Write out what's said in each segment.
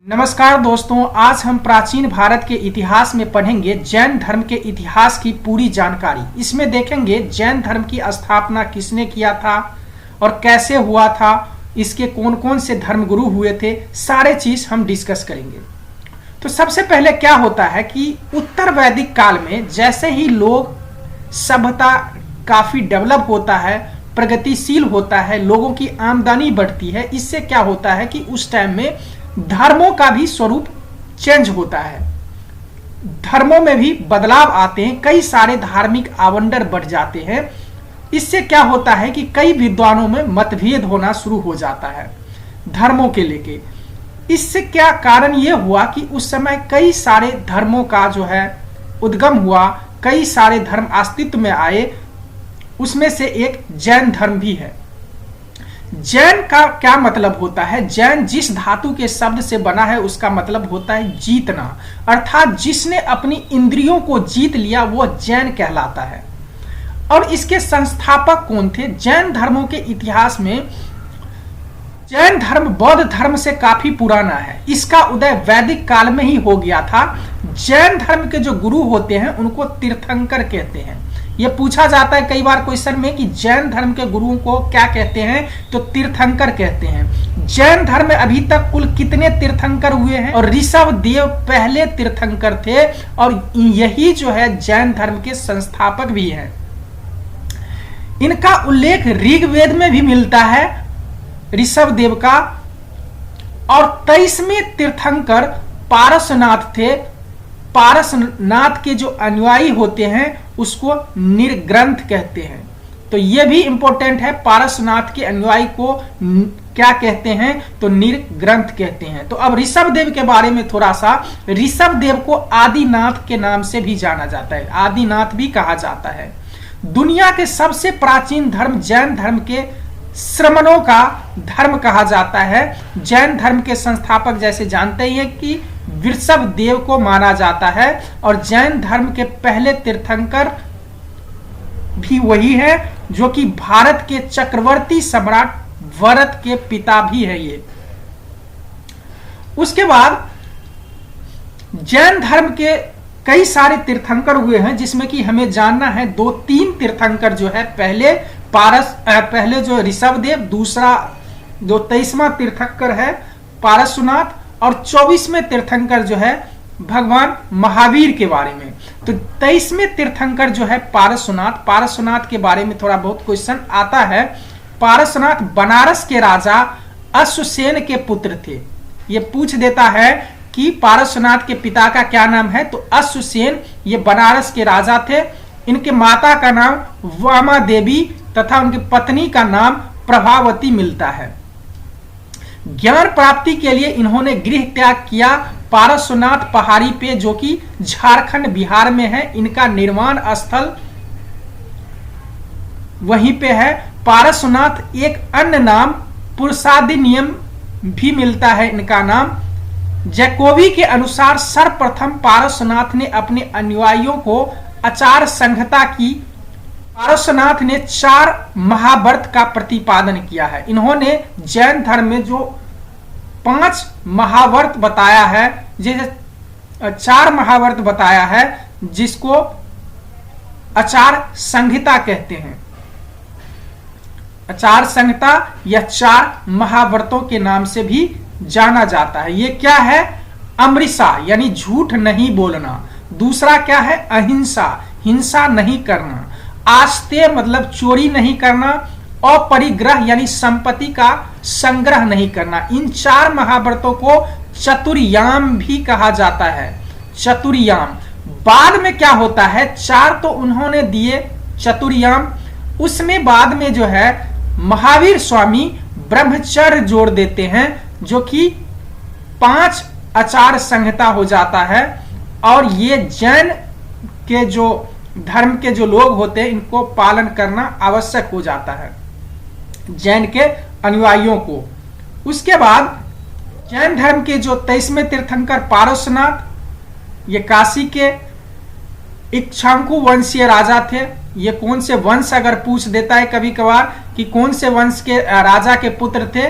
नमस्कार दोस्तों, आज हम प्राचीन भारत के इतिहास में पढ़ेंगे जैन धर्म के इतिहास की पूरी जानकारी। इसमें देखेंगे जैन धर्म की स्थापना किसने किया था और कैसे हुआ था, इसके कौन कौन से धर्मगुरु हुए थे, सारे चीज हम डिस्कस करेंगे। तो सबसे पहले क्या होता है कि उत्तर वैदिक काल में जैसे ही लोग सभ्यता काफी डेवलप होता है, प्रगतिशील होता है, लोगों की आमदनी बढ़ती है, इससे क्या होता है कि उस टाइम में धर्मों का भी स्वरूप चेंज होता है, धर्मों में भी बदलाव आते हैं, कई सारे धार्मिक आवंडर बढ़ जाते हैं। इससे क्या होता है कि कई विद्वानों में मतभेद होना शुरू हो जाता है धर्मों के लेके। इससे क्या कारण यह हुआ कि उस समय कई सारे धर्मों का जो है उद्गम हुआ, कई सारे धर्म अस्तित्व में आए, उसमें से एक जैन धर्म भी है। जैन का क्या मतलब होता है? जैन जिस धातु के शब्द से बना है उसका मतलब होता है जीतना, अर्थात जिसने अपनी इंद्रियों को जीत लिया वो जैन कहलाता है। और इसके संस्थापक कौन थे? जैन धर्मों के इतिहास में जैन धर्म बौद्ध धर्म से काफी पुराना है, इसका उदय वैदिक काल में ही हो गया था। जैन धर्म के जो गुरु होते हैं उनको तीर्थंकर कहते हैं। यह पूछा जाता है कई बार क्वेश्चन में कि जैन धर्म के गुरुओं को क्या कहते हैं, तो तीर्थंकर कहते हैं। जैन धर्म में अभी तक कुल कितने तीर्थंकर हुए हैं? और ऋषभ देव पहले तीर्थंकर थे और यही जो है जैन धर्म के संस्थापक भी हैं। इनका उल्लेख ऋग्वेद में भी मिलता है, ऋषभ देव का। और 23वें तीर्थंकर पारसनाथ थे। पारसनाथ के जो अनुयायी होते हैं उसको निर्ग्रंथ कहते हैं। तो यह भी इंपॉर्टेंट है, पारसनाथ के अनुयायी को क्या कहते हैं, तो निर्ग्रंथ कहते हैं। तो अब ऋषभ देव के बारे में थोड़ा सा, ऋषभ देव को आदिनाथ के नाम से भी जाना जाता है, आदिनाथ भी कहा जाता है। दुनिया के सबसे प्राचीन धर्म जैन धर्म के श्रमणों का धर्म कहा जाता है। जैन धर्म के संस्थापक जैसे जानते ही हैं कि ऋषभ देव को माना जाता है और जैन धर्म के पहले तीर्थंकर भी वही है जो कि भारत के चक्रवर्ती सम्राट भरत के पिता भी है ये। उसके बाद जैन धर्म के कई सारे तीर्थंकर हुए हैं जिसमें कि हमें जानना है 2-3 तीर्थंकर जो है, पहले जो ऋषभ देव, दूसरा जो 23वां तीर्थंकर है पारसनाथ, और 24वें तीर्थंकर जो है भगवान महावीर के बारे में। तो 23वें तीर्थंकर जो है पारसनाथ, पारसनाथ के बारे में थोड़ा बहुत क्वेश्चन आता है। पारसनाथ बनारस के राजा अश्वसेन के पुत्र थे। ये पूछ देता है कि पारसनाथ के पिता का क्या नाम है, तो अश्वसेन, ये बनारस के राजा थे। इनके माता का नाम वामा देवी तथा उनकी पत्नी का नाम प्रभावती मिलता है। ज्ञान प्राप्ति के लिए इन्होंने गृह त्याग किया पारसनाथ पहाड़ी पे, जो कि झारखंड बिहार में है। इनका निर्माण स्थल वहीं पे है। पारसनाथ एक अन्य नाम पुरुषादिनियम भी मिलता है इनका नाम। जैकोबी के अनुसार सर्वप्रथम पारसनाथ ने अपने अनुयायियों को आचार संहिता की। पारसनाथ ने 4 महाव्रत का प्रतिपादन किया है। इन्होंने जैन धर्म में जो 5 महाव्रत बताया है, जैसे 4 महाव्रत बताया है जिसको आचार संहिता कहते हैं। आचार संहिता या 4 महाव्रतों के नाम से भी जाना जाता है। ये क्या है? अमृषा यानी झूठ नहीं बोलना। दूसरा क्या है? अहिंसा, हिंसा नहीं करना। आस्ते मतलब चोरी नहीं करना। अपरिग्रह यानी संपत्ति का संग्रह नहीं करना। इन 4 महाव्रतों को चतुर्याम भी कहा जाता है। चतुर्याम बाद में क्या होता है, 4 तो उन्होंने दिए चतुर्याम, उसमें बाद में जो है महावीर स्वामी ब्रह्मचर्य जोड़ देते हैं, जो कि 5 आचार संहिता हो जाता है। और ये जैन के जो धर्म के जो लोग होते हैं इनको पालन करना आवश्यक हो जाता है, जैन के अनुयायियों को। उसके बाद जैन धर्म के जो 23वें तीर्थंकर पारसनाथ, ये काशी के इक्ष्वाकु वंशीय राजा थे। ये कौन से वंश अगर पूछ देता है कभी कभार कि कौन से वंश के राजा के पुत्र थे,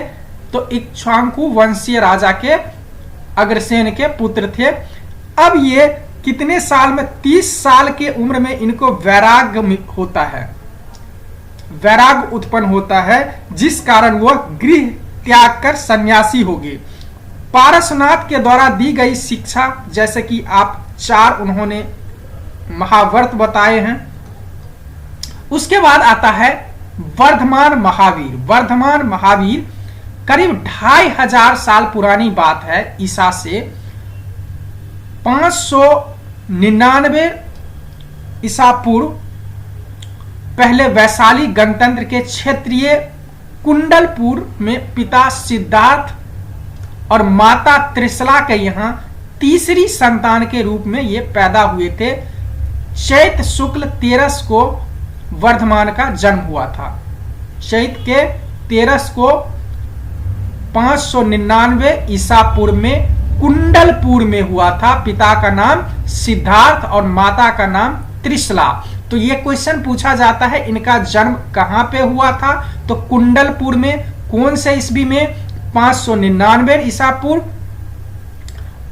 तो इक्ष्वाकु वंशीय राजा के अग्रसेन के पुत्र थे। अब ये कितने साल में, 30 साल के उम्र में इनको वैराग्य होता है, वैराग्य उत्पन्न होता है, जिस कारण वह गृह त्याग कर सन्यासी हो गए। पारसनाथ के द्वारा दी गई शिक्षा, जैसे कि आप 4 उन्होंने महाव्रत बताए हैं। उसके बाद आता है वर्धमान महावीर। वर्धमान महावीर करीब 2500 साल पुरानी बात है, ईसा से 599 ईसा पूर्व। पहले वैशाली गणतंत्र के क्षेत्रीय कुंडलपुर में पिता सिद्धार्थ और माता त्रिशला के यहाँ तीसरी संतान के रूप में ये पैदा हुए थे। चैत शुक्ल 13 को वर्धमान का जन्म हुआ था। चैत के 13 को 599 ईसा पूर्व में कुंडलपुर में हुआ था। पिता का नाम सिद्धार्थ और माता का नाम त्रिशला। तो ये क्वेश्चन पूछा जाता है, इनका जन्म कहां पे हुआ था? तो कुंडलपुर में। कौन से ईस्वी में? 599 ईसा पूर्व।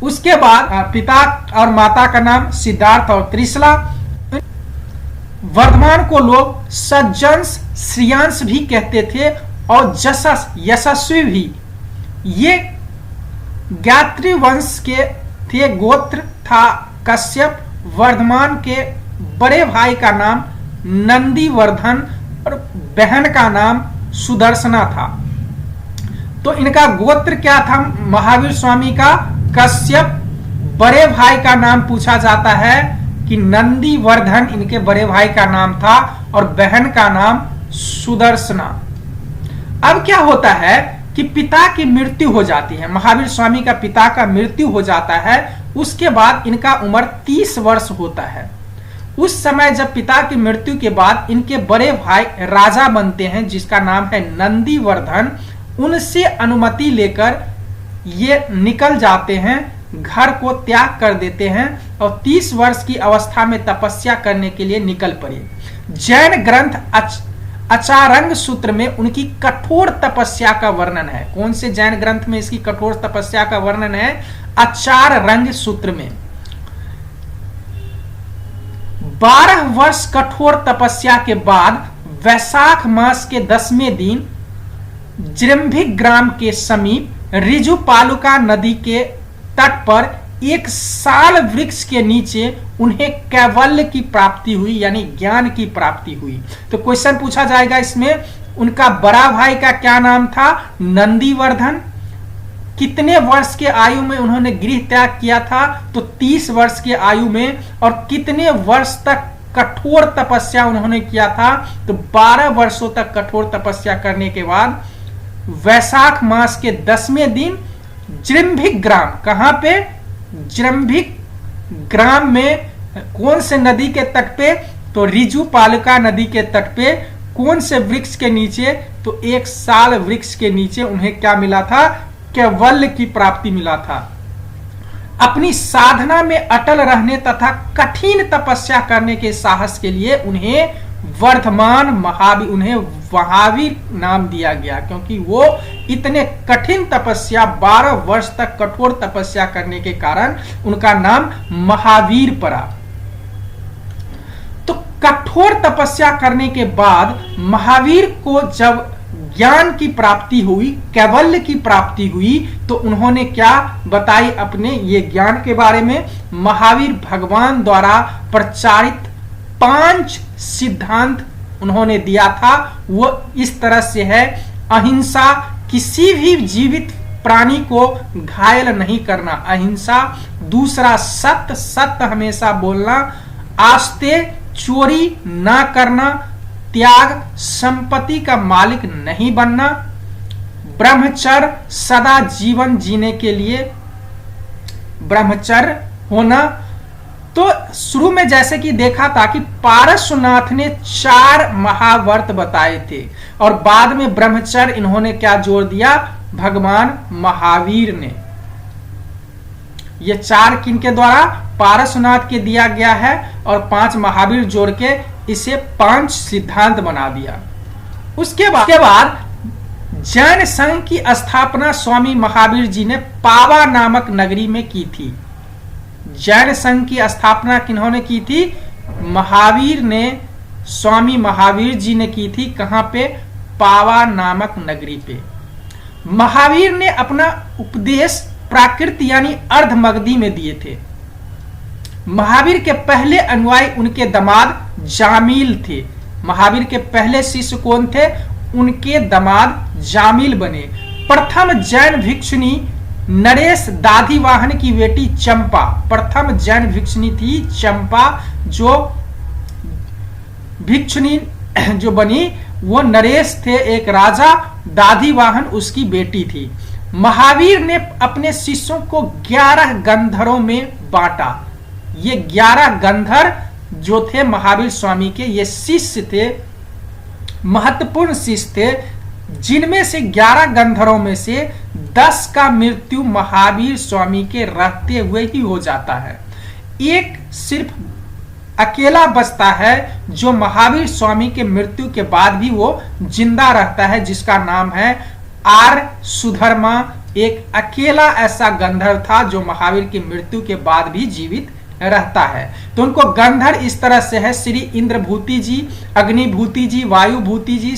उसके बाद पिता और माता का नाम सिद्धार्थ और त्रिशला। वर्धमान को लोग सज्जंस, श्रेयांश भी कहते थे और जसस, यशस्वी भी। ये गायत्री वंश के थे। गोत्र था कश्यप। वर्धमान के बड़े भाई का नाम नंदीवर्धन और बहन का नाम सुदर्शना था। तो इनका गोत्र क्या था महावीर स्वामी का? कश्यप। बड़े भाई का नाम पूछा जाता है कि नंदीवर्धन इनके बड़े भाई का नाम था और बहन का नाम सुदर्शना। अब क्या होता है कि पिता की मृत्यु हो जाती है। महावीर स्वामी का पिता का मृत्यु हो जाता है। उसके बाद इनका उम्र 30 वर्ष होता है। उस समय जब पिता की मृत्यु के बाद इनके बड़े भाई राजा बनते हैं, जिसका नाम है नंदीवर्धन। उनसे अनुमति लेकर ये निकल जाते हैं, घर को त्याग कर देते हैं और 30 वर्ष की अवस्था में तपस्या करने के लिए निकल पड़े। जैन ग्रंथ अचारंग सूत्र में उनकी कठोर तपस्या का वर्णन है। कौन से जैन ग्रंथ में इसकी कठोर तपस्या का वर्णन है? अचारंग सूत्र में। 12 वर्ष कठोर तपस्या के बाद वैशाख मास के 10वें दिन जृंभिक ग्राम के समीप ऋजुपालुका नदी के तट पर एक साल वृक्ष के नीचे उन्हें कैवल्य की प्राप्ति हुई, यानी ज्ञान की प्राप्ति हुई। तो क्वेश्चन पूछा जाएगा इसमें, उनका बड़ा भाई का क्या नाम था? नंदीवर्धन। कितने वर्ष के आयु में उन्होंने गृह त्याग किया था? तो 30 वर्ष के आयु में। और कितने वर्ष तक कठोर तपस्या उन्होंने किया था? तो 12 वर्षों तक कठोर तपस्या करने के बाद वैशाख मास के 10वें दिन जृंभिक ग्राम, कहां पे? जृंभिक ग्राम में। कौन से नदी के तट पे? तो ऋजुपालुका नदी के तट पे। कौन से वृक्ष के नीचे? तो एक साल वृक्ष के नीचे उन्हें क्या मिला था? कैवल्य की प्राप्ति मिला था। अपनी साधना में अटल रहने तथा कठिन तपस्या करने के साहस के लिए उन्हें वर्धमान महावीर, उन्हें महावीर नाम दिया गया, क्योंकि वो इतने कठिन तपस्या 12 वर्ष तक कठोर तपस्या करने के कारण उनका नाम महावीर पड़ा। तो कठोर तपस्या करने के बाद महावीर को जब ज्ञान की प्राप्ति हुई, कैवल्य की प्राप्ति हुई, तो उन्होंने क्या बताई अपने ये ज्ञान के बारे में? महावीर भगवान द्वारा प्रचारित 5 सिद्धांत उन्होंने दिया था। वो इस तरह से है: अहिंसा, किसी भी जीवित प्राणी को घायल नहीं करना, अहिंसा। दूसरा सत्य, सत्य हमेशा बोलना। आस्ते, चोरी ना करना। त्याग, संपत्ति का मालिक नहीं बनना। ब्रह्मचर्य, सदा जीवन जीने के लिए ब्रह्मचर्य होना। तो शुरू में जैसे कि देखा था कि पारसनाथ ने 4 महाव्रत बताए थे और बाद में ब्रह्मचर्य इन्होंने क्या जोड़ दिया? भगवान महावीर ने। ये 4 किनके द्वारा? पारसनाथ के दिया गया है और 5 महावीर जोड़ के इसे 5 सिद्धांत बना दिया। उसके बाद जैन संघ की स्थापना स्वामी महावीर जी ने पावा नामक नगरी में की थी। जैन संघ की स्थापना किन्होंने की थी? महावीर ने, स्वामी महावीर जी ने की थी। कहां पे? पावा नामक नगरी पे। महावीर ने अपना उपदेश प्राकृत यानी अर्धमगधी में दिए थे। महावीर के पहले अनुयायी उनके दामाद जामिल थे। महावीर के पहले शिष्य कौन थे? उनके दामाद जामिल बने। प्रथम जैन भिक्षुनी नरेश दाधिवाहन की बेटी चंपा, प्रथम जैन भिक्षुनी थी चंपा, जो भिक्षुनी जो बनी वो नरेश थे, एक राजा, दाधिवाहन उसकी बेटी थी। महावीर ने अपने शिष्यों को 11 गंधरों में बांटा। ये 11 गंधर जो थे महावीर स्वामी के, ये शिष्य थे, महत्वपूर्ण शिष्य थे, जिनमें से 11 गंधरों में से 10 का मृत्यु महावीर स्वामी के रहते हुए ही हो जाता है। एक सिर्फ अकेला बचता है जो महावीर स्वामी के मृत्यु के बाद भी वो जिंदा रहता है, जिसका नाम है आर सुधर्मा। एक अकेला ऐसा गंधर्व था जो महावीर की मृत्यु के बाद भी जीवित रहता है। तो उनको गंधर्व इस तरह से है: श्री इंद्रभूति जी, अग्निभूति जी, वायुभूति जी,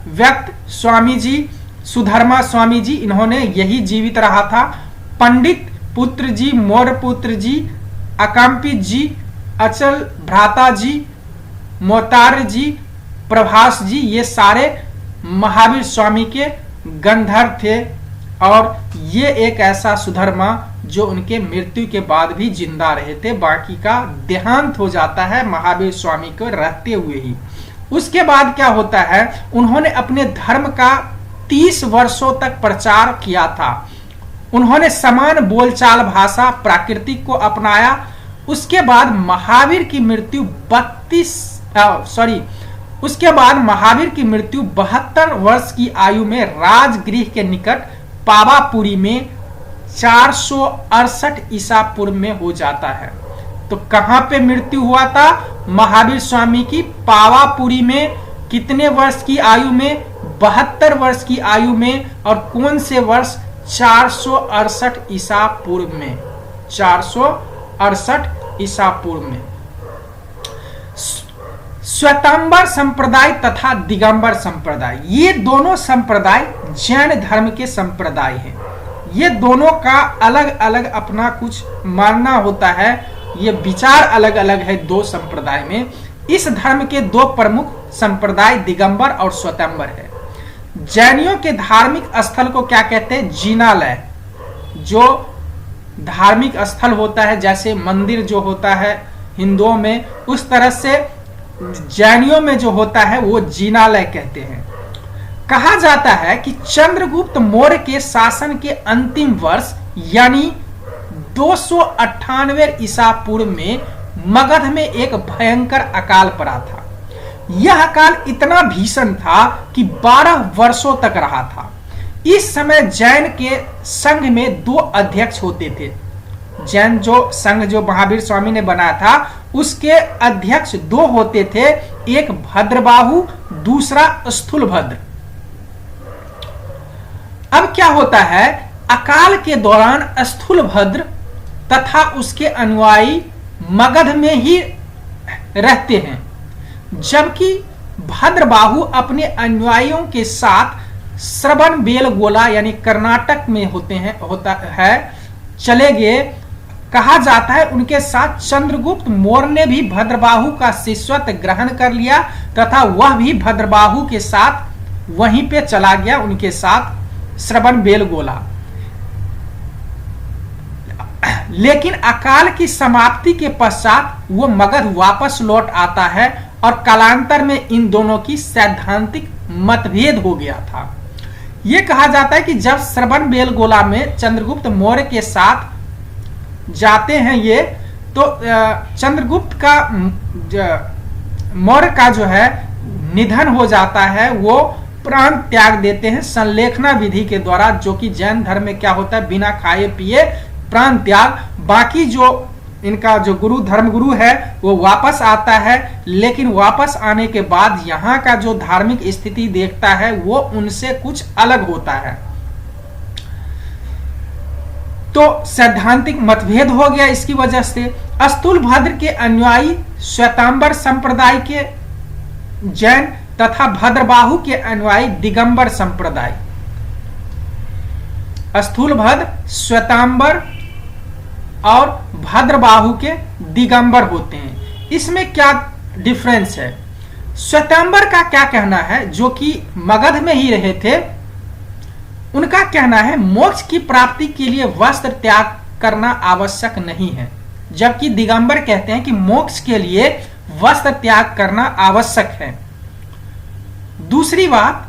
व्यक्त स्वामी जी, सुधर्मा स्वामी जी, इन्होंने यही जीवित रहा था। पंडित पुत्र जी, मौर्य पुत्र जी, अकंपित जी, अचल भ्राता जी, मोतार्य जी, प्रभास जी, ये सारे महावीर स्वामी के गंधर्व थे। और ये एक ऐसा सुधर्मा जो उनके मृत्यु के बाद भी जिंदा रहे थे, बाकी का देहांत हो जाता है महावीर स्वामी को रहते हुए ही। उसके बाद क्या होता है? उन्होंने अपने धर्म का 30 वर्षों तक प्रचार किया था। उन्होंने समान बोलचाल भाषा प्राकृतिक को अपनाया। उसके बाद महावीर की मृत्यु 72 वर्ष की आयु में राजगृह के निकट पावापुरी में 468 ईसा पूर्व में हो जाता है। तो कहां पे मृत्यु हुआ था महावीर स्वामी की? पावापुरी में। कितने वर्ष की आयु में? 72 वर्ष की आयु में। और कौन से वर्ष? 468 ईसा पूर्व में। 468 ईसा पूर्व में। श्वेतांबर संप्रदाय तथा दिगंबर संप्रदाय, ये दोनों संप्रदाय जैन धर्म के संप्रदाय हैं। ये दोनों का अलग अलग अपना कुछ मानना होता है, ये विचार अलग अलग है दो संप्रदाय में। इस धर्म के दो प्रमुख संप्रदाय दिगंबर और श्वेतांबर है। जैनियों के धार्मिक स्थल को क्या कहते हैं? जिनालय। जो धार्मिक स्थल होता है, जैसे मंदिर जो होता है हिंदुओं में, उस तरह से जैनियों में जो होता है वो जिनालय कहते हैं। कहा जाता है कि चंद्रगुप्त मौर्य के शासन के अंतिम वर्ष यानी 298 ईसा पूर्व में मगध में एक भयंकर अकाल पड़ा था। यह अकाल इतना भीषण था कि 12 वर्षों तक रहा था। इस समय जैन के संघ में 2 अध्यक्ष होते थे। जैन जो संघ जो महावीर स्वामी ने बनाया था उसके अध्यक्ष 2 होते थे, एक भद्रबाहु, दूसरा स्थूलभद्र। अब क्या होता है? अकाल के दौरान स्थूलभद्र तथा उसके अनुयायी मगध में ही रहते हैं, जबकि भद्रबाहु अपने अनुयायियों के साथ श्रवणबेलगोला यानी कर्नाटक में होता है चले गए। कहा जाता है उनके साथ चंद्रगुप्त मौर्य ने भी भद्रबाहु का शिष्यत्व ग्रहण कर लिया तथा वह भी भद्रबाहु के साथ वहीं पे चला गया, उनके साथ श्रवणबेलगोला। लेकिन अकाल की समाप्ति के पश्चात वो मगध वापस लौट आता है और कालांतर में इन दोनों की सैद्धांतिक मतभेद हो गया था। यह कहा जाता है कि जब श्रवणबेलगोला में चंद्रगुप्त मौर्य के साथ जाते हैं ये, तो चंद्रगुप्त का मौर्य का जो है निधन हो जाता है, वो प्राण त्याग देते हैं संलेखना विधि के द्वारा, जो कि जैन धर्म में क्या होता है? बिना खाए पिए प्राण त्याग। बाकी जो इनका जो गुरु धर्मगुरु है वो वापस आता है, लेकिन वापस आने के बाद यहाँ का जो धार्मिक स्थिति देखता है वो उनसे कुछ अलग होता है। तो सैद्धांतिक मतभेद हो गया इसकी वजह से। स्थूलभद्र के अनुयायी श्वेतांबर संप्रदाय के जैन तथा भद्रबाहु के अनुयायी दिगंबर संप्रदाय। स्थूलभद्र श्वेतांबर और भद्रबाहु के दिगंबर होते हैं। इसमें क्या डिफरेंस है? श्वेतांबर का क्या कहना है, जो कि मगध में ही रहे थे, उनका कहना है मोक्ष की प्राप्ति के लिए वस्त्र त्याग करना आवश्यक नहीं है, जबकि दिगंबर कहते हैं कि मोक्ष के लिए वस्त्र त्याग करना आवश्यक है। दूसरी बात,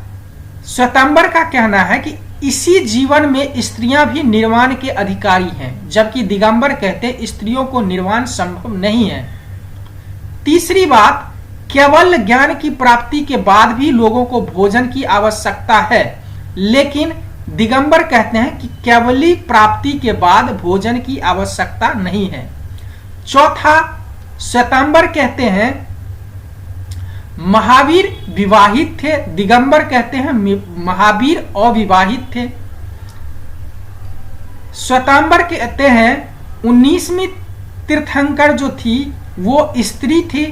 श्वेतांबर का कहना है कि इसी जीवन में स्त्रियां भी निर्वाण के अधिकारी हैं, जबकि दिगंबर कहते हैं स्त्रियों को निर्वाण संभव नहीं है। तीसरी बात, केवल ज्ञान की प्राप्ति के बाद भी लोगों को भोजन की आवश्यकता है, लेकिन दिगंबर कहते हैं कि केवली प्राप्ति के बाद भोजन की आवश्यकता नहीं है। चौथा, श्वेतांबर कहते हैं महावीर विवाहित थे, दिगंबर कहते हैं महावीर अविवाहित थे। श्वेतांबर कहते हैं 19वीं तीर्थंकर जो थी वो स्त्री थी,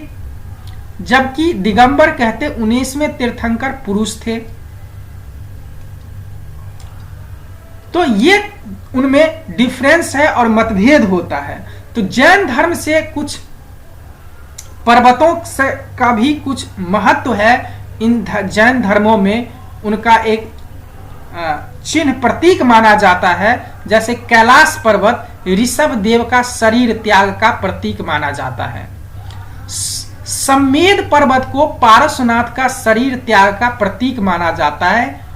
जबकि दिगंबर कहते 19वें तीर्थंकर पुरुष थे। तो ये उनमें डिफरेंस है और मतभेद होता है। तो जैन धर्म से कुछ पर्वतों से का भी कुछ महत्व है। इन जैन धर्मों में उनका एक चिन्ह प्रतीक माना जाता है, जैसे कैलाश पर्वत ऋषभ देव का शरीर त्याग का प्रतीक माना जाता है। सम्मेद पर्वत को पारसनाथ का शरीर त्याग का प्रतीक माना जाता है।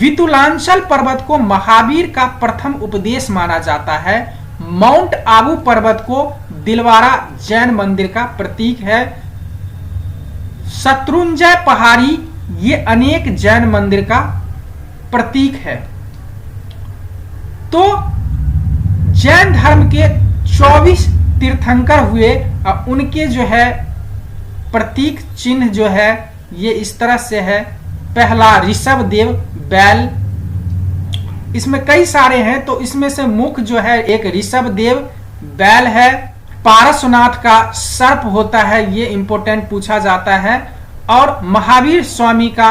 वितुलांचल पर्वत को महावीर का प्रथम उपदेश माना जाता है। माउंट आबू पर्वत को दिलवारा जैन मंदिर का प्रतीक है। शत्रुंजय पहाड़ी ये अनेक जैन मंदिर का प्रतीक है। तो जैन धर्म के 24 तीर्थंकर हुए और उनके जो है प्रतीक चिन्ह जो है ये इस तरह से है। पहला ऋषभ देव बैल, इसमें कई सारे हैं, तो इसमें से मुख्य जो है एक ऋषभ देव बैल है। पारसनाथ का सर्प होता है, ये इंपॉर्टेंट पूछा जाता है। और महावीर स्वामी का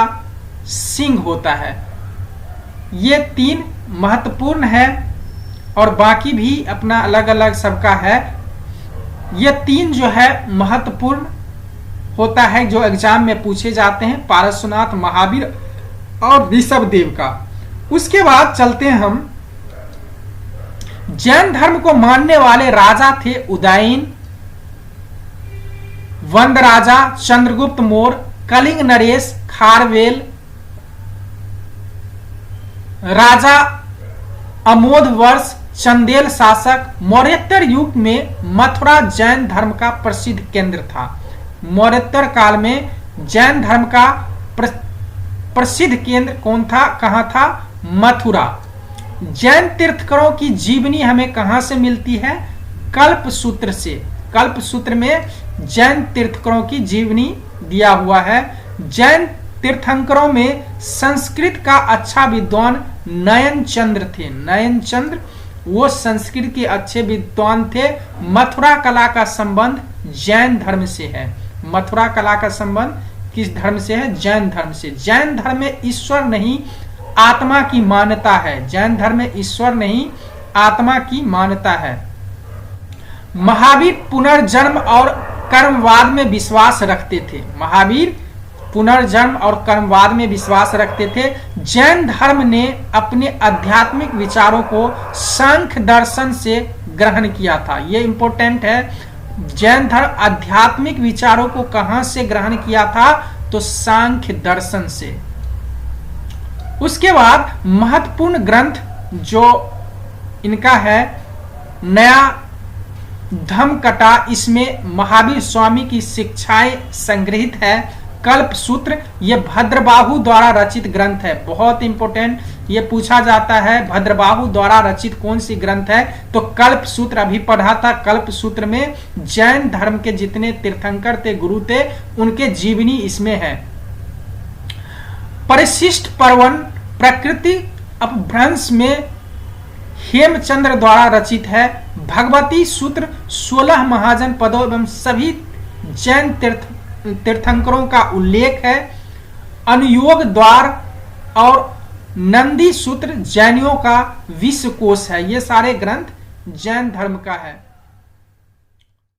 सिंह होता है। ये 3 महत्वपूर्ण है और बाकी भी अपना अलग अलग सबका है। ये 3 जो है महत्वपूर्ण होता है जो एग्जाम में पूछे जाते हैं, पारसनाथ, महावीर और ऋषभ देव का। उसके बाद चलते हैं हम, जैन धर्म को मानने वाले राजा थे उदयन, वंद राजा, चंद्रगुप्त मौर्य, कलिंग नरेश, खारवेल, राजा अमोध वर्ष, चंदेल शासक। मौर्योत्तर युग में मथुरा जैन धर्म का प्रसिद्ध केंद्र था। मौर्योत्तर काल में जैन धर्म का प्रसिद्ध केंद्र कौन था, कहां था? मथुरा। जैन तीर्थंकरों की जीवनी हमें कहां से मिलती है? कल्प सूत्र से। कल्प सूत्र में जैन तीर्थंकरों की जीवनी दिया हुआ है। जैन तीर्थंकरों में संस्कृत का अच्छा विद्वान नयन चंद्र थे। नयन चंद्र वो संस्कृत के अच्छे विद्वान थे। मथुरा कला का संबंध जैन धर्म से है। मथुरा कला का संबंध किस धर्म से है? जैन धर्म से। जैन धर्म में ईश्वर नहीं आत्मा की मान्यता है। जैन धर्म में ईश्वर नहीं आत्मा की मान्यता है। महावीर पुनर्जन्म और कर्मवाद में विश्वास रखते थे। महावीर पुनर्जन्म और कर्मवाद में विश्वास रखते थे। जैन धर्म ने अपने आध्यात्मिक विचारों को सांख्य दर्शन से ग्रहण किया था। यह इंपॉर्टेंट है। जैन धर्म आध्यात्मिक विचारों को कहां से ग्रहण किया था? तो सांख्य दर्शन से। उसके बाद महत्वपूर्ण ग्रंथ जो इनका है नया धम्मकटा, इसमें महावीर स्वामी की शिक्षाएं संग्रहित है। कल्प सूत्र ये भद्रबाहु द्वारा रचित ग्रंथ है, बहुत इंपॉर्टेंट। ये पूछा जाता है भद्रबाहु द्वारा रचित कौन सी ग्रंथ है, तो कल्प सूत्र अभी पढ़ा था। कल्प सूत्र में जैन धर्म के जितने तीर्थंकर थे, गुरु थे, उनके जीवनी इसमें है। परिशिष्ट पर्वन प्रकृति अपभ्रंश में हेमचंद्र द्वारा रचित है। भगवती सूत्र 16 महाजन पदों एवं सभी जैन तीर्थंकरों का उल्लेख है। अनुयोग द्वार और नंदी सूत्र जैनियों का विश्वकोश है। ये सारे ग्रंथ जैन धर्म का है।